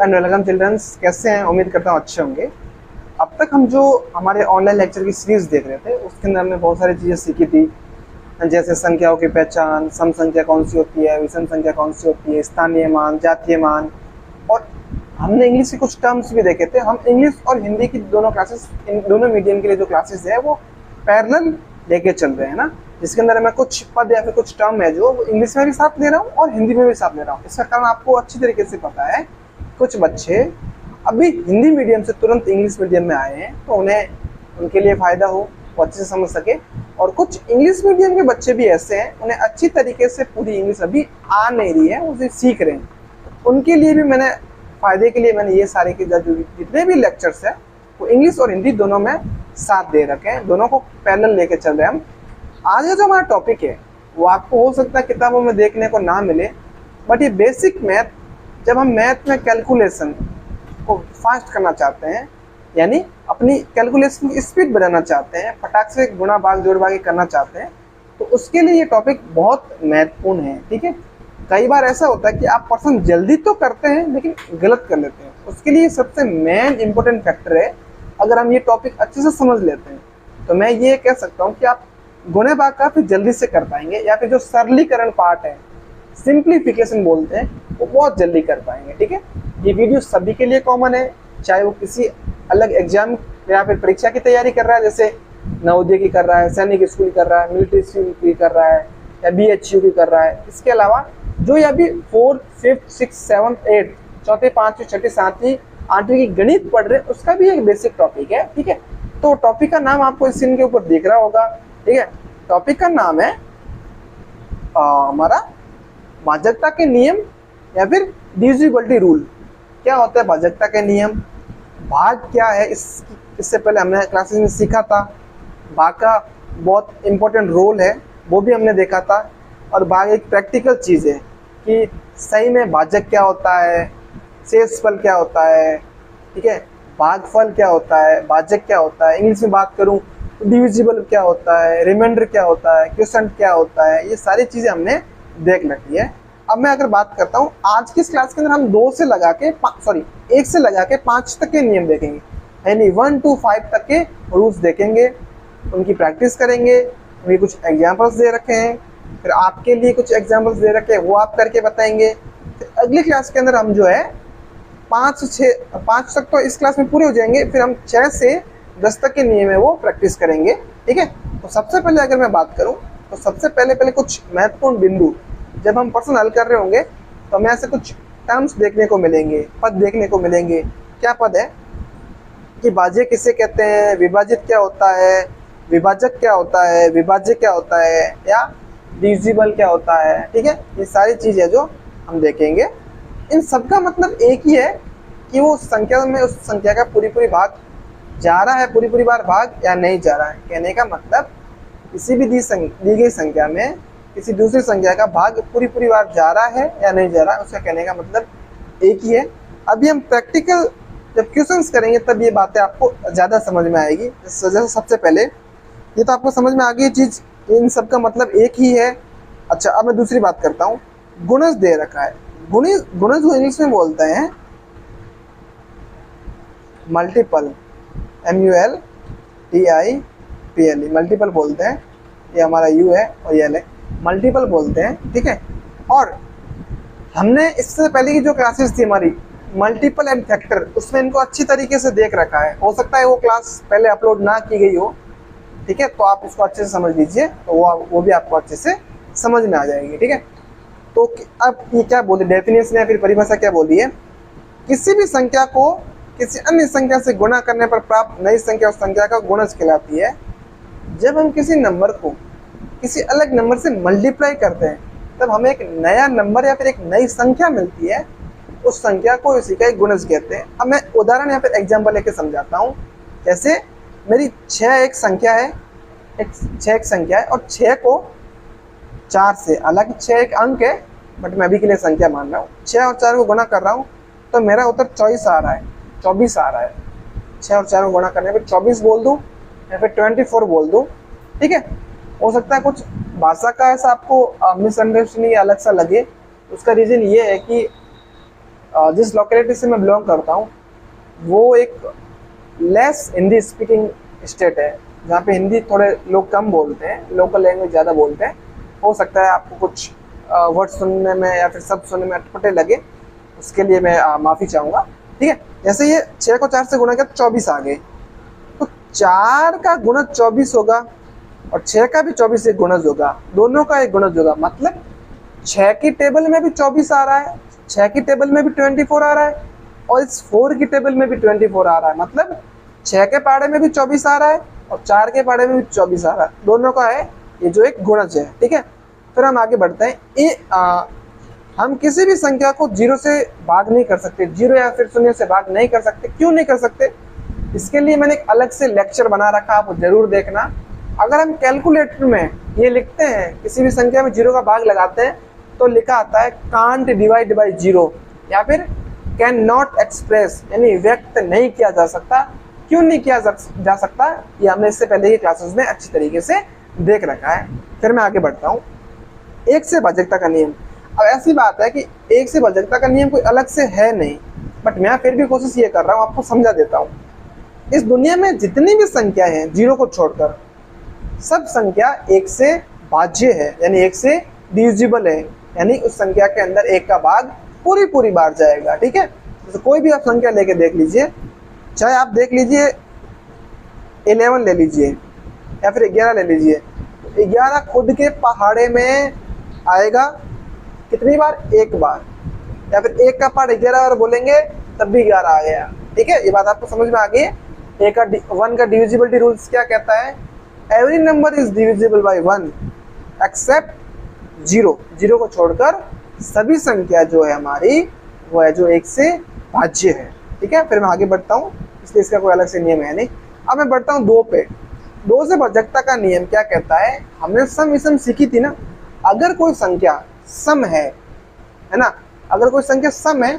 And welcome children's. कैसे हैं? उम्मीद करता हूँ अच्छे होंगे। अब तक हम जो हमारे ऑनलाइन लेक्चर की सीरीज देख रहे थे उसके अंदर हमने बहुत सारी चीज़ें सीखी थी, जैसे संख्याओं की पहचान, सम संख्या कौन सी होती है, विषम संख्या कौन सी होती है, स्थानीय मान, जातीय मान, और हमने इंग्लिश के कुछ टर्म्स भी देखे थे। हम इंग्लिश और हिंदी की दोनों क्लासेस, इन दोनों मीडियम के लिए जो क्लासेस है वो पैरेलल लेके चल रहे हैं ना, जिसके अंदर मैं कुछ पद या फिर कुछ टर्म है जो इंग्लिश में भी साथ ले रहा हूँ और हिंदी में भी साथ ले रहा हूँ। इसका कारण आपको अच्छी तरीके से पता है। कुछ बच्चे अभी हिंदी मीडियम से तुरंत इंग्लिश मीडियम में आए हैं तो उनके लिए फ़ायदा हो, वो अच्छे से समझ सके। और कुछ इंग्लिश मीडियम के बच्चे भी ऐसे हैं, उन्हें अच्छी तरीके से पूरी इंग्लिश अभी आ नहीं रही है, उसे सीख रहे हैं। उनके लिए भी मैंने फ़ायदे के लिए मैंने ये सारे के जितने भी लेक्चर्स हैं वो इंग्लिश और हिंदी दोनों में साथ दे रखे हैं, दोनों को पैरेलल लेके चल रहे हैं हम। आज का जो हमारा टॉपिक है वो आपको हो सकता है किताबों में देखने को ना मिले, बट ये बेसिक मैथ, जब हम मैथ में कैलकुलेशन को फास्ट करना चाहते हैं, यानी अपनी कैलकुलेशन की स्पीड बढ़ाना चाहते हैं, फटाक से गुणा भाग जोड़ भाग करना चाहते हैं, तो उसके लिए ये टॉपिक बहुत महत्वपूर्ण है। ठीक है, कई बार ऐसा होता है कि आप पर्सन जल्दी तो करते हैं लेकिन गलत कर लेते हैं। उसके लिए सबसे मेन इंपॉर्टेंट फैक्टर है, अगर हम ये टॉपिक अच्छे से समझ लेते हैं तो मैं ये कह सकता हूँ कि आप गुणे भाग का फिर जल्दी से कर पाएंगे, या फिर जो सरलीकरण पार्ट है, सिंप्लीफिकेशन बोलते हैं, वो बहुत जल्दी कर पाएंगे। ठीक है, ये वीडियो सभी के लिए कॉमन है, चाहे वो किसी अलग एग्जाम या फिर परीक्षा की तैयारी कर रहा है, जैसे नवोदय की कर रहा है, सैनिक स्कूल की कर रहा है, मिलिट्री स्कूल की कर रहा है, या BHU की कर रहा है। इसके अलावा जो या भी 4th, 5th, 6th, 7th, 8th, चौथे, पांचवी, छठी, सातवीं, आठवीं की गणित पढ़ रहे हैं, उसका भी एक बेसिक टॉपिक है। ठीक है, तो टॉपिक का नाम आपको इस स्क्रीन के ऊपर दिख रहा होगा। ठीक है, टॉपिक का नाम है हमारा भाजकता के नियम या फिर डिविजिबिलिटी रूल। क्या होता है भाजकता के नियम, भाग क्या है, इससे पहले हमने क्लासेस में सीखा था। भाग का बहुत इंपॉर्टेंट रोल है, वो भी हमने देखा था। और भाग एक प्रैक्टिकल चीज़ है कि सही में भाजक क्या होता है, शेषफल क्या होता है, ठीक है, भागफल क्या होता है, भाजक क्या होता है, इंग्लिश में बात करूं तो डिविजिबल क्या होता है, रिमाइंडर क्या होता है, क्वोशंट क्या होता है, ये सारी चीज़ें हमने देख रखी है। अब मैं अगर बात करता हूँ आज की इस क्लास के अंदर हम 1 से लगा के 5 तक के नियम देखेंगे, यानी 1 to 5 तक के रूल्स देखेंगे, उनकी प्रैक्टिस करेंगे। उनके कुछ एग्जाम्पल्स दे रखे हैं, फिर आपके लिए कुछ एग्जाम्पल्स दे रखे हैं, वो आप करके बताएंगे। फिर अगली क्लास के अंदर हम जो है 5 तक तो इस क्लास में पूरे हो जाएंगे, फिर हम 6 से 10 तक के नियम है वो प्रैक्टिस करेंगे। ठीक है, तो सबसे पहले अगर मैं बात करूं तो सबसे पहले कुछ महत्वपूर्ण बिंदु जब हम प्रश्न हल कर रहे होंगे तो हमें ऐसे कुछ टर्म्स देखने को मिलेंगे, पद देखने को मिलेंगे। क्या पद है कि भाज्य किसे कहते हैं, विभाजित क्या होता है, विभाजक क्या होता है, विभाज्य क्या होता है, या डिविजिबल क्या होता है। ठीक है, ये सारी चीज़ें जो हम देखेंगे, इन सब का मतलब एक ही है कि वो संख्या में उस संख्या का पूरी भाग जा रहा है, पूरी बार भाग, या नहीं जा रहा है। कहने का मतलब किसी भी दी गई संख्या में किसी दूसरी संख्या का भाग पूरी बार जा रहा है या नहीं जा रहा है, उसका कहने का मतलब एक ही है। अभी हम प्रैक्टिकल जब क्वेश्चंस करेंगे तब ये बातें आपको ज़्यादा समझ में आएगी। जैसे सबसे पहले ये तो आपको समझ में आ गई चीज़, इन सब का मतलब एक ही है। अच्छा, अब मैं दूसरी बात करता हूँ। गुणज दे रखा है, गुणज को इंग्लिश में बोलते हैं मल्टीपल, MULTIPLE, मल्टीपल बोलते हैं। ये हमारा U है और ये L है, मल्टीपल बोलते हैं। ठीक है, और हमने इससे पहले की जो क्लासेस थी हमारी मल्टीपल एंड फैक्टर, उसमें इनको अच्छी तरीके से देख रखा है। हो सकता है वो क्लास पहले अपलोड ना की गई हो, ठीक है, तो आप इसको अच्छे से समझ लीजिए, तो वो भी आपको अच्छे से समझ में आ जाएगी। ठीक है, तो अब ये क्या बोले, डेफिनेशन या फिर परिभाषा क्या बोली है, किसी भी संख्या को किसी अन्य संख्या से गुणा करने पर प्राप्त नई संख्या उस संख्या का गुणज कहलाती है। जब हम किसी नंबर को किसी अलग नंबर से मल्टीप्लाई करते हैं तब हमें एक नया नंबर या फिर एक नई संख्या मिलती है, उस संख्या को इसी का एक गुणज कहते हैं। अब मैं उदाहरण या फिर एग्जाम्पल लेके समझाता हूँ। जैसे मेरी 6 एक संख्या है, 6 एक संख्या है, और 6 को 4 से, हालांकि 6 एक अंक है बट मैं अभी के लिए संख्या मान रहा हूँ, 6 और 4 को गुणा कर रहा हूँ तो मेरा उत्तर 24 आ रहा है। 6 और 4 को गुणा करने पर 24 बोल दूँ या फिर 24 बोल दूँ। ठीक है, हो सकता है कुछ भाषा का ऐसा आपको मिसअंडरस्टैंडिंग अलग सा लगे, उसका रीज़न ये है कि जिस लोकेलिटी से मैं बिलोंग करता हूँ वो एक लेस हिंदी स्पीकिंग स्टेट है, जहाँ पे हिंदी थोड़े लोग कम बोलते हैं, लोकल लैंग्वेज ज़्यादा बोलते हैं। हो सकता है आपको कुछ वर्ड सुनने में या फिर शब्द सुनने में अटपटे लगे, उसके लिए मैं माफ़ी चाहूँगा। ठीक है, जैसे ये 6 को 4 से गुणा किया तो 24 आ गए, तो 4 का गुणज 24 होगा और 6 का भी 24 से गुणज होगा, दोनों का एक गुणज होगा। मतलब 6 की टेबल में भी 24 आ रहा है, 6 की टेबल में भी 24 आ रहा है और इस 4 की टेबल में भी 24 आ रहा है। मतलब 6 के पाड़े में भी 24 आ रहा है और 4 के पाड़े में भी 24 आ रहा है, दोनों का है ये जो एक गुणज है। ठीक है, फिर हम आगे बढ़ते हैं। हम किसी भी संख्या को 0 से भाग नहीं कर सकते, 0 या फिर 0 से भाग नहीं कर सकते। क्यों नहीं कर सकते? इसके लिए मैंने एक अलग से लेक्चर बना रखा, आप जरूर देखना। अगर हम कैलकुलेटर में ये लिखते हैं, किसी भी संख्या में 0 का भाग लगाते हैं, तो लिखा आता है कांट डिवाइड बाई 0 या फिर कैन नॉट एक्सप्रेस, यानी व्यक्त नहीं किया जा सकता। क्यों नहीं किया जा सकता, ये हमने इससे पहले की क्लासेस में अच्छी तरीके से देख रखा है। फिर मैं आगे बढ़ता हूँ। 1 से भाजकता का नियम। अब ऐसी बात है कि 1 से भाजकता का नियम कोई अलग से है नहीं, बट मैं फिर भी कोशिश ये कर रहा हूँ, आपको समझा देता हूँ। इस दुनिया में जितनी भी संख्या है 0 को छोड़कर, सब संख्या 1 से भाज्य है, यानी 1 से डिविजिबल है, यानी उस संख्या के अंदर 1 का भाग पूरी बार जाएगा। ठीक है, तो कोई भी आप संख्या लेके देख लीजिए, चाहे आप देख लीजिए 11 ले लीजिए या फिर 11 ले लीजिए, 11 खुद के पहाड़े में आएगा कितनी बार? 1 बार। या फिर 1 का पार्ट 11 बार बोलेंगे तब भी 11 आ गया। ठीक है, ये बात आपको समझ में आ गई है। 1 का डिविजिबिलिटी रूल्स क्या कहता है? Every number is divisible by 1 except 0। 0 को छोड़कर सभी संख्या जो है हमारी वो है जो 1 से भाज्य है। ठीक है, फिर मैं आगे बढ़ता हूँ, इसलिए इसका कोई अलग से नियम है नहीं। अब मैं बढ़ता हूँ 2 पे। 2 से भाजकता का नियम क्या कहता है? हमने सम विषम सीखी थी ना। अगर कोई संख्या सम है ना, अगर कोई संख्या सम है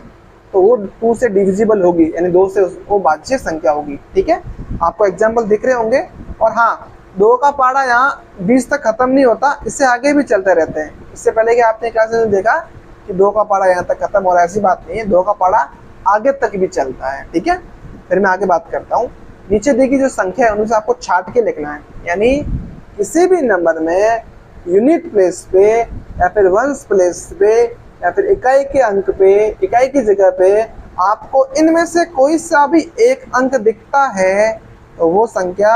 तो वो 2 से डिविजिबल होगी, यानी 2 से वो भाज्य संख्या होगी। ठीक है, आपको एग्जाम्पल दिख रहे होंगे। और हाँ, 2 का पाड़ा यहाँ 20 तक खत्म नहीं होता, इससे आगे भी चलते रहते हैं। इससे पहले कि आपने क्लास में देखा कि 2 का पाड़ा यहाँ तक खत्म हो रहा है, ऐसी बात नहीं है, 2 का पाड़ा आगे तक भी चलता है। ठीक है, फिर मैं आगे बात करता हूँ। नीचे देखिए जो संख्या है उनसे आपको छाट के लिखना है, यानी किसी भी नंबर में यूनिट प्लेस पे या फिर वंश प्लेस पे या फिर इकाई के अंक पे, इकाई की जगह पे आपको इनमें से कोई सा भी एक अंक दिखता है तो वो संख्या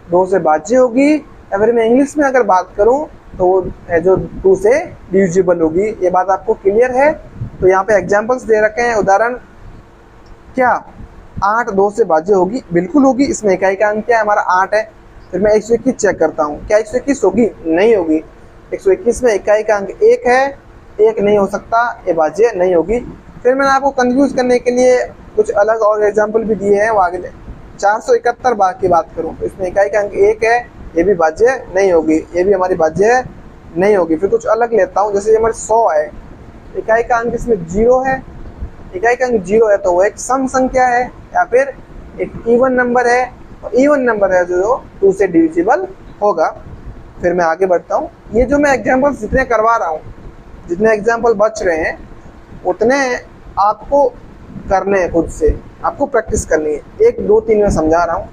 2 से भाज्य होगी, या फिर मैं इंग्लिश में अगर बात करूं तो वो है जो 2 से डिविजिबल होगी। ये बात आपको क्लियर है? तो यहाँ पे एग्जांपल्स दे रखे हैं, उदाहरण क्या 8 2 से भाज्य होगी? बिल्कुल होगी। इसमें इकाई का अंक क्या है? हमारा 8 है। फिर मैं 121 चेक करता हूँ, क्या 121 होगी? नहीं होगी। 121 में इकाई का अंक 1 है, 1 नहीं हो सकता, ये भाज्य नहीं होगी। फिर मैंने आपको कंफ्यूज करने के लिए कुछ अलग और एग्जाम्पल भी दिए हैं, वो आगे 471 बार की बात करूँ तो इसमें इकाई का अंक 1 है, ये भी भाज्य नहीं होगी, ये भी हमारी भाज्य नहीं होगी। फिर कुछ अलग लेता हूँ, जैसे हमारे 100 है, इकाई का अंक इसमें 0 है, इकाई का अंक 0 है तो वो एक सम संख्या है या फिर एक इवन नंबर है, और इवन नंबर है जो 2 से डिविजिबल होगा। फिर मैं आगे बढ़ता हूँ। ये जो मैं एग्जाम्पल जितने करवा रहा हूँ, जितने एग्जाम्पल बच रहे हैं उतने आपको करने हैं, खुद से आपको प्रैक्टिस करनी है। 1 2 3 में समझा रहा हूँ,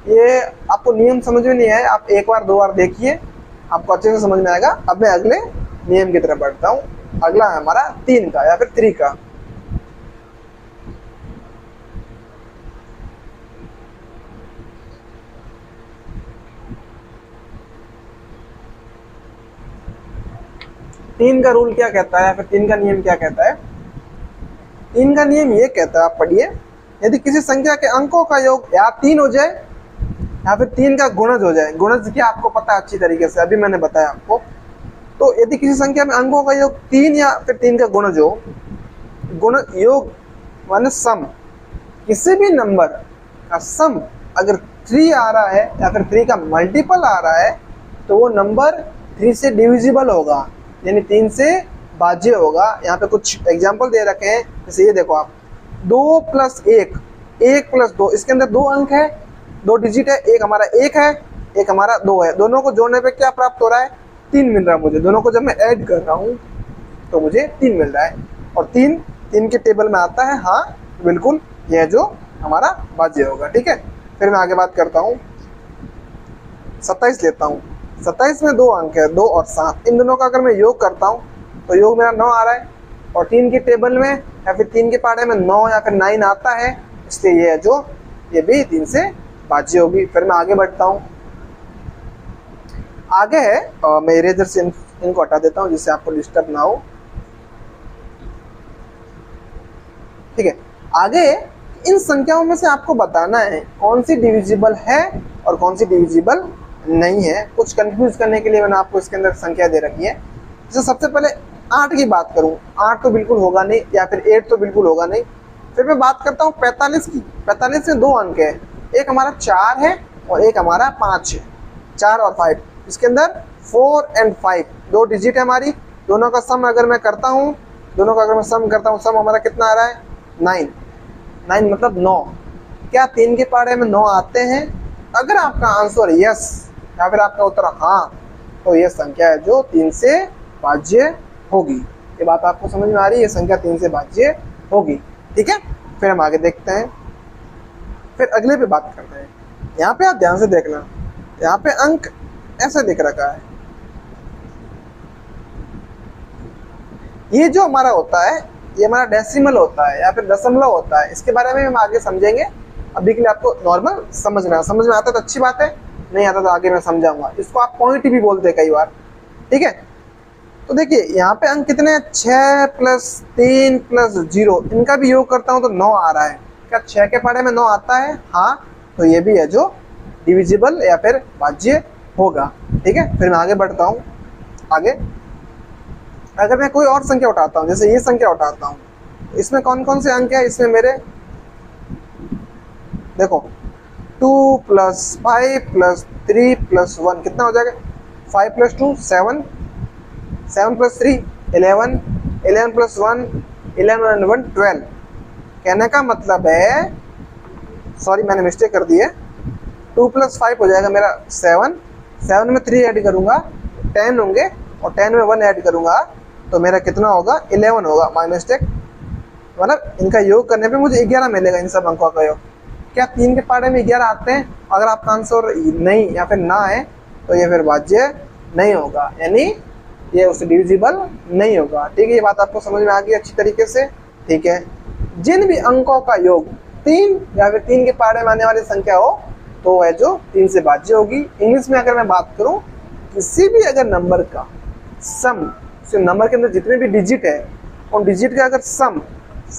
ये आपको नियम समझ में नहीं आए, आप 1 बार 2 बार देखिए, आपको अच्छे से समझ में आएगा। अब मैं अगले नियम की तरफ बढ़ता हूँ। अगला है हमारा 3 का या फिर 3 का। तीन का रूल क्या कहता है या फिर 3 का नियम क्या कहता है? 3 का नियम ये कहता है, आप पढ़िए, यदि किसी संख्या के अंकों का योग या 3 हो जाए या फिर 3 का गुणज हो जाए, गुणज क्या आपको पता है अच्छी तरीके से, अभी मैंने बताया आपको। तो यदि किसी संख्या में अंकों का योग 3 या फिर 3 का गुणज हो, गुण योग माने सम, किसी भी नंबर का सम अगर 3 आ रहा है या फिर 3 का मल्टीपल आ रहा है तो वो नंबर 3 से डिविजिबल होगा, यानी 3 से भाज्य होगा। यहाँ पे कुछ एग्जाम्पल दे रखे हैं, जैसे ये देखो आप, 2 + 1, 1 + 2, इसके अंदर 2 अंक है, 2 डिजिट है, एक हमारा 1 है, एक हमारा 2 है। दोनों को जोड़ने पे क्या प्राप्त हो रहा है? 3 मिल रहा है मुझे। दोनों को जब मैं ऐड कर रहा हूँ तो मुझे 3 मिल रहा है, और 3 3 के टेबल में आता है, हाँ बिल्कुल यह जो हमारा भाज्य होगा। ठीक है, फिर मैं आगे बात करता हूँ। 27 लेता हूँ। 27 में 2 अंक है, 2 और 7, इन दोनों का अगर मैं योग करता हूँ तो योग मेरा 9 आ रहा है, और 3 के टेबल में या फिर 3 के पाड़े में 9 या फिर 9 आता है, इसलिए ये है जो ये भी 3 से भाज्य होगी। फिर मैं आगे बढ़ता हूँ। आगे है मैं इरेजर से इनको हटा देता हूँ जिससे आपको डिस्टर्ब ना हो। ठीक है, आगे इन संख्याओं में से आपको बताना है कौन सी डिविजिबल है और कौन सी डिविजिबल नहीं है। कुछ कंफ्यूज करने के लिए मैंने आपको इसके अंदर संख्या दे रखी है। जैसे सबसे पहले 8 की बात करूं, 8 तो बिल्कुल होगा नहीं, या फिर 8 तो बिल्कुल होगा नहीं। फिर मैं बात करता हूँ 45 की। 45 में 2 अंक है, एक हमारा 4 है और एक हमारा 5 है, 4 और 5। इसके अंदर 4 और 5 2 डिजिट है हमारी, दोनों का सम अगर मैं करता हूँ, दोनों का अगर मैं सम करता हूँ, सम हमारा कितना आ रहा है 9। 9 मतलब 9। क्या 3 के पाड़े में 9 आते हैं? अगर आपका आंसर यस या फिर आपका उत्तर हाँ, तो ये संख्या है जो 3 से भाज्य होगी। ये बात आपको समझ में आ रही है? ये संख्या 3 से भाज्य होगी। ठीक है, फिर हम आगे देखते हैं, फिर अगले पे बात करते हैं। यहाँ पे आप ध्यान से देखना, यहाँ पे अंक ऐसे दिख रखा है। ये जो हमारा होता है ये हमारा डेसिमल होता है या फिर दशमलव होता है। इसके बारे में हम आगे समझेंगे। अभी के लिए आपको नॉर्मल समझ में आता तो अच्छी बात है, नहीं आता तो आगे मैं समझाऊंगा। इसको आप पॉइंट भी बोलते हैं कई बार। ठीक है, तो देखिए यहाँ पे अंक कितने हैं? 6 + 3 + 0, इनका भी योग करता हूँ तो 9 आ रहा है। क्या 6 के पाड़े में 9 आता है? हाँ, तो ये भी है जो डिविजिबल या फिर भाज्य होगा। ठीक है, फिर मैं आगे बढ़ता हूँ। आगे अगर मैं कोई और संख्या उठाता हूँ, जैसे ये संख्या उठाता हूँ, इसमें कौन कौन से अंक है? इसमें मेरे देखो 2 + 5 + 3 + 1 कितना हो जाएगा? 5 + 2 7, 7 + 3 11, 11 + 1 11 और 1 12। कहने का मतलब है, सॉरी मैंने मिस्टेक कर दी है, 2 + 5 हो जाएगा मेरा 7, 7 में 3 ऐड करूंगा 10 होंगे, और 10 में 1 ऐड करूंगा तो मेरा कितना होगा? 11 होगा। माय मिस्टेक, मतलब इनका योग करने पे मुझे 11 मिलेगा, इन सब अंकों का योग। क्या 3 के पाड़े में 11 आते हैं? अगर आपका आंसर नहीं या फिर ना है तो ये फिर भाज्य नहीं होगा, यानी ये उससे डिविजिबल नहीं होगा। ठीक है, ये बात आपको समझ में आ गई अच्छी तरीके से। ठीक है, जिन भी अंकों का योग 3 या फिर 3 के पाड़े में आने वाली संख्या हो तो वह जो 3 से भाज्य होगी। इंग्लिश में अगर मैं बात करूं, किसी भी अगर नंबर का सम, नंबर के अंदर जितने भी डिजिट है उन डिजिट का अगर सम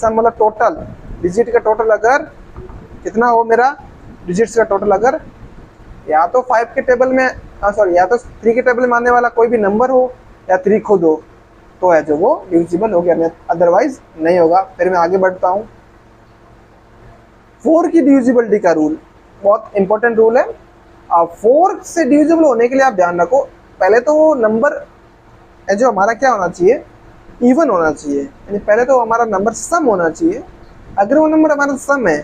मतलब टोटल डिजिट का टोटल अगर कितना हो, मेरा डिजिट्स का टोटल अगर या तो 5 के टेबल में सॉरी या तो 3 के टेबल में आने वाला कोई भी नंबर हो या 3 खुद हो, तो है जो वो डिविजिबल हो गया, अदरवाइज नहीं होगा। फिर मैं आगे बढ़ता हूँ। 4 की डिविजिबिलिटी का रूल बहुत इंपॉर्टेंट रूल है। 4 से डिविजिबल होने के लिए आप ध्यान रखो, पहले तो वो नंबर जो हमारा क्या होना चाहिए? इवन होना चाहिए, यानी पहले तो हमारा नंबर सम होना चाहिए। अगर वो नंबर हमारा सम है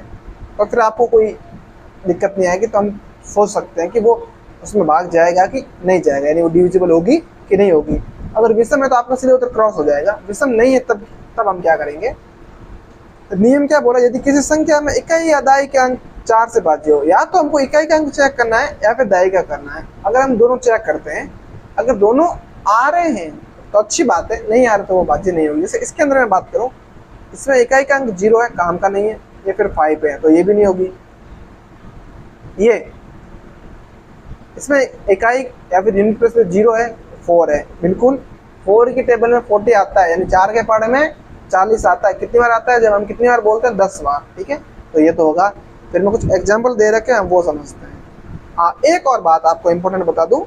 तो फिर आपको कोई दिक्कत नहीं आएगी, तो हम सोच सकते हैं कि वो उसमें भाग जाएगा कि नहीं जाएगा, यानी वो डिविजिबल होगी कि नहीं होगी। अगर विषम है तो आपका सीधे उत्तर क्रॉस हो जाएगा, विषम नहीं है तब हम क्या करेंगे? तो नियम क्या बोला? यदि किसी संख्या में इकाई या दाई के अंक 4 से भाज्य हो, या तो हमको इकाई का अंक चेक करना है या फिर दाई का करना है। अगर हम दोनों चेक करते हैं, अगर दोनों आ रहे हैं तो अच्छी बात है, नहीं आ रहे तो वो भाज्य नहीं होगी। जैसे इसके अंदर मैं बात करूं, इसमें इकाई का अंक 0 है, काम का नहीं है, ये फिर 5 है तो ये भी नहीं होगी। ये इसमें इकाई या फिर यूनिट प्लेस पे 0 है, 4 है, बिल्कुल 4 की टेबल में 40 आता है, यानी 4 के पाड़े में 40 आता है। कितनी बार आता है? जब हम कितनी बार बोलते हैं? 10 बार। ठीक है, तो ये तो होगा। फिर मैं कुछ एग्जाम्पल दे रखे हैं, हम वो समझते हैं। हाँ, एक और बात आपको इंपॉर्टेंट बता दूं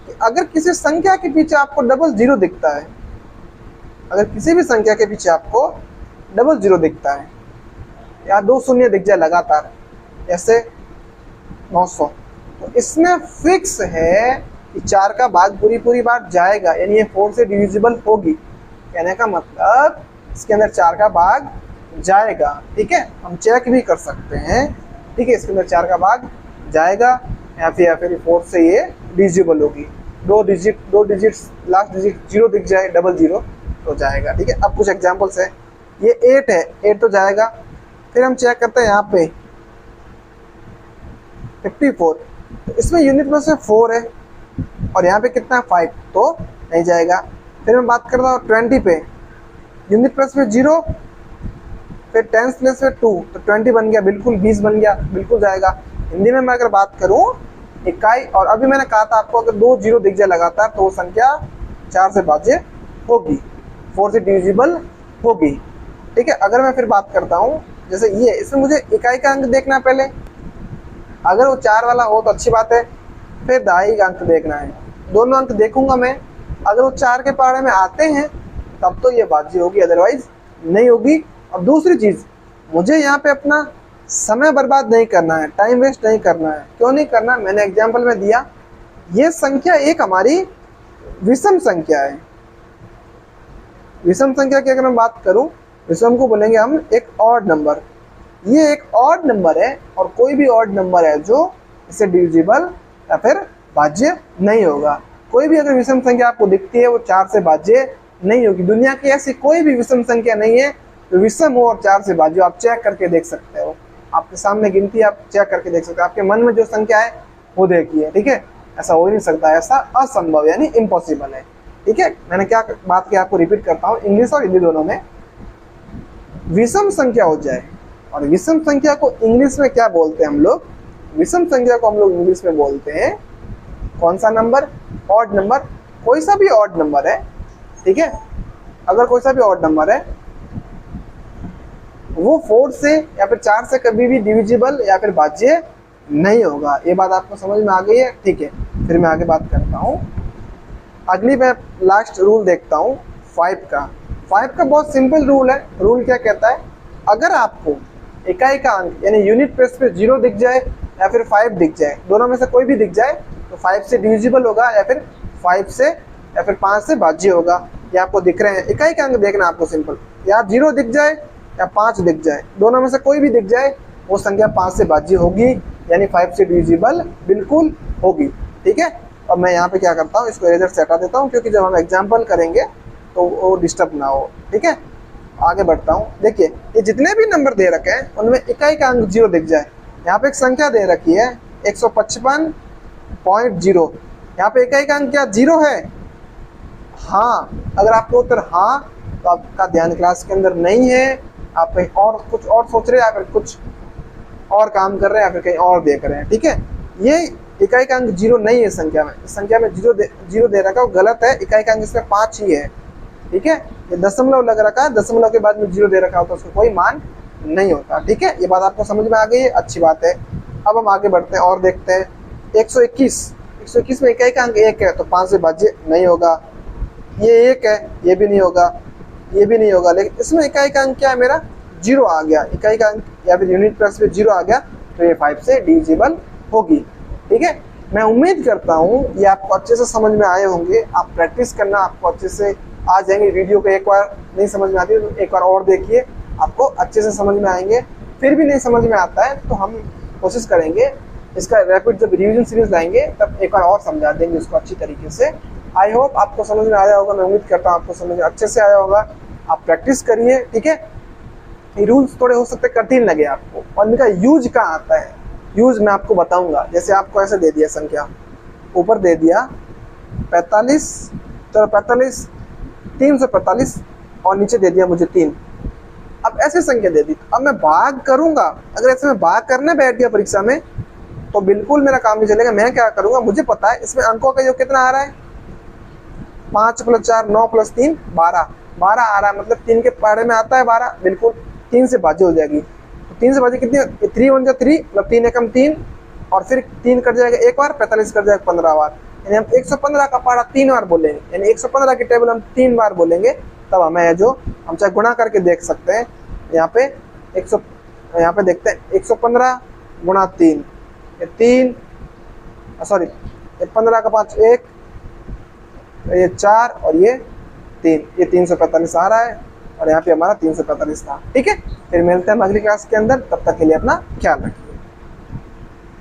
कि अगर किसी संख्या के पीछे आपको डबल 0 दिखता है, अगर किसी भी संख्या के पीछे आपको डबल 0 दिखता है या 2 शून्य दिख जाए लगातार, जैसे 900, तो इसमें फिक्स है कि 4 का भाग पूरी बार जाएगा, यानी ये 4 से डिविजिबल होगी। कहने का मतलब इसके अंदर 4 का भाग जाएगा। ठीक है, हम चेक भी कर सकते हैं। ठीक है, इसके अंदर 4 का भाग जाएगा या फिर 4 से ये डिविजिबल होगी। 2 डिजिट लास्ट डिजिट 0 दिख जाए, डबल 0 तो जाएगा। ठीक है, अब कुछ एग्जांपल्स है। ये 8 है, 8 तो जाएगा। फिर हम चेक करते हैं यहाँ पे 54, तो इसमें यूनिट प्लेस में 4 है और यहाँ पे कितना है 5, तो नहीं जाएगा। फिर मैं बात करता हूँ 20 पे, यूनिट प्लेस में 0, फिर टेंस प्लेस में 2, तो 20 बन गया, बिल्कुल 20 बन गया, बिल्कुल जाएगा। हिंदी में मैं अगर बात करूँ इकाई, और अभी मैंने कहा था आपको अगर 2 0 दिख जाए लगातार तो वो संख्या 4 से भाज्य होगी, 4 से डिविजिबल होगी। ठीक है, अगर मैं फिर बात करता हूँ जैसे ये, इसमें मुझे इकाई का अंक देखना है पहले, अगर वो 4 वाला हो तो अच्छी बात है, फिर दहाई का अंक देखना है, दोनों अंक देखूंगा मैं। अगर वो 4 के पहाड़े में आते हैं तब तो ये भाज्य होगी, अदरवाइज नहीं होगी। और दूसरी चीज़, मुझे यहाँ पे अपना समय बर्बाद नहीं करना है, टाइम वेस्ट नहीं करना है। क्यों नहीं करना, मैंने एग्जाम्पल में दिया, ये संख्या एक हमारी विषम संख्या है। विषम संख्या की अगर मैं बात करूं, विषम को बोलेंगे हम एक ऑड नंबर। ये एक ऑड नंबर है और कोई भी ऑड नंबर है जो इससे डिविजिबल या फिर भाज्य नहीं होगा। कोई भी अगर विषम संख्या आपको दिखती है वो 4 से भाज्य नहीं होगी। दुनिया की ऐसी कोई भी विषम संख्या नहीं है जो विषम हो और 4 से भाज्य हो। आप चेक करके देख सकते हो, आपके सामने गिनती आप चेक करके देख सकते हो, आपके मन में जो संख्या है वो देखिए। ठीक है, ऐसा हो ही नहीं सकता, ऐसा असंभव यानी इम्पॉसिबल है। ठीक है, मैंने क्या बात की आपको रिपीट करता हूँ, इंग्लिश और हिंदी दोनों में विषम संख्या हो जाए, और विषम संख्या को इंग्लिश में क्या बोलते हैं हम लोग, विषम संख्या को हम लोग इंग्लिश में बोलते हैं कौन सा नंबर, ऑड नंबर। कोई सा भी ऑड नंबर है, ठीक है, अगर कोई सा भी ऑड नंबर है वो 4 से या फिर 4 से कभी भी डिविजिबल या फिर भाज्य नहीं होगा। ये बात आपको समझ में आ गई है। ठीक है, फिर मैं आगे बात करता हूँ। अगली मैं लास्ट रूल देखता हूँ 5 का। 5 का बहुत सिंपल रूल है। रूल क्या कहता है, अगर आपको इकाई का अंक यानी यूनिट प्लेस पे 0 दिख जाए या फिर 5 दिख जाए, दोनों में से कोई भी दिख जाए तो 5 से डिविजिबल होगा या फिर 5 से या फिर 5 से भाज्य होगा। ये आपको दिख रहे हैं, इकाई का अंक देखना आपको सिंपल, या 0 दिख जाए या 5 दिख जाए, दोनों में से कोई भी दिख जाए वो संख्या 5 से भाज्य होगी, यानी 5 से डिविजिबल बिल्कुल होगी। ठीक है, और मैं यहाँ पे क्या करता हूँ, इसको इरेजर से हटा देता हूँ क्योंकि जब हम एग्जाम्पल करेंगे तो वो डिस्टर्ब ना हो। ठीक है, आगे बढ़ता हूँ। देखिए, ये जितने भी नंबर दे रखे हैं उनमें इकाई का अंक 0 दिख जाए। यहाँ पे एक संख्या दे रखी है 155.0, यहाँ पे इकाई का अंक क्या 0 है? हाँ। अगर आपको उत्तर हाँ तो आपका ध्यान क्लास के अंदर नहीं है, आप कहीं और कुछ और सोच रहे हैं या फिर कुछ और काम कर रहे हैं या फिर कहीं और देख रहे हैं। ठीक है, ये इकाई का अंक 0 नहीं है संख्या में, इस संख्या में 0 दे रखा है वो गलत है। इकाई का अंक इसमें 5 ही है। ठीक है, ये दशमलव लग रखा है, दशमलव के बाद में 0 दे रखा होता है, उसको कोई मान नहीं होता। ठीक है, ये बात आपको समझ में आ गई है, अच्छी बात है। अब हम आगे बढ़ते हैं और देखते हैं 121 में इकाई का अंक 1 है तो 5 से भाज्य नहीं होगा। ये 1 है, ये भी नहीं होगा, ये भी नहीं होगा, लेकिन इसमें इकाई का अंक क्या है मेरा 0 आ गया। इकाई का अंक या फिर यूनिट प्लस में 0 आ गया तो ये 5 से डिविजिबल होगी। ठीक है, मैं उम्मीद करता हूँ ये आपको अच्छे से समझ में आए होंगे। आप प्रैक्टिस करना, आपको अच्छे से आ जाएंगे। वीडियो को एक बार नहीं समझ में आती तो एक बार और देखिए, आपको अच्छे से समझ में आएंगे। फिर भी नहीं समझ में आता है तो हम कोशिश करेंगे इसका रैपिड जब रिवीजन सीरीज लाएंगे तब एक बार और समझा देंगे इसको अच्छी तरीके से। आई होप आपको समझ में आया होगा, मैं उम्मीद करता हूँ आपको समझ में अच्छे से आया होगा। आप प्रैक्टिस करिए। ठीक है, ये रूल्स थोड़े हो सकते कठिन लगे आपको, और इनका यूज कहाँ आता है, यूज मैं आपको बताऊंगा। जैसे आपको ऐसे दे दिया संख्या, ऊपर दे दिया 45, चलो 45 345 और नीचे दे दिया मुझे 3। अब ऐसे संख्या दे दी, अब मैं भाग करूंगा। अगर ऐसे मैं भाग करने बैठ गया परीक्षा में तो बिल्कुल मेरा काम नहीं चलेगा। मैं क्या करूंगा, मुझे पता है इसमें अंकों का योग कितना आ रहा है, 5 + 4 9 + 3 12 आ रहा है, मतलब 3 के पहाड़े में आता है 12, बिल्कुल 3 से भाज्य हो जाएगी। तो 3 से भाज्य कितनी, 3 × 1 = 3, मतलब 3 एकम 3, और फिर 3 कट जाएगा एक बार, 45 कट जाएगा 15 बार, यानी हम 115 का पहाड़ा 3 बार बोलेंगे, यानी 115 की टेबल हम 3 बार बोलेंगे, तब हमें जो हम चाहे गुणा करके देख सकते हैं। यहाँ पे 100, यहाँ पे देखते हैं 115 × 3, ये 3, सॉरी 15 का 5 1, ये 4 और ये 3, ये 345 आ रहा है, और यहाँ पे हमारा 345 था। ठीक है, फिर मिलते हैं अगली क्लास के अंदर, तब तक के लिए अपना ख्याल रखें।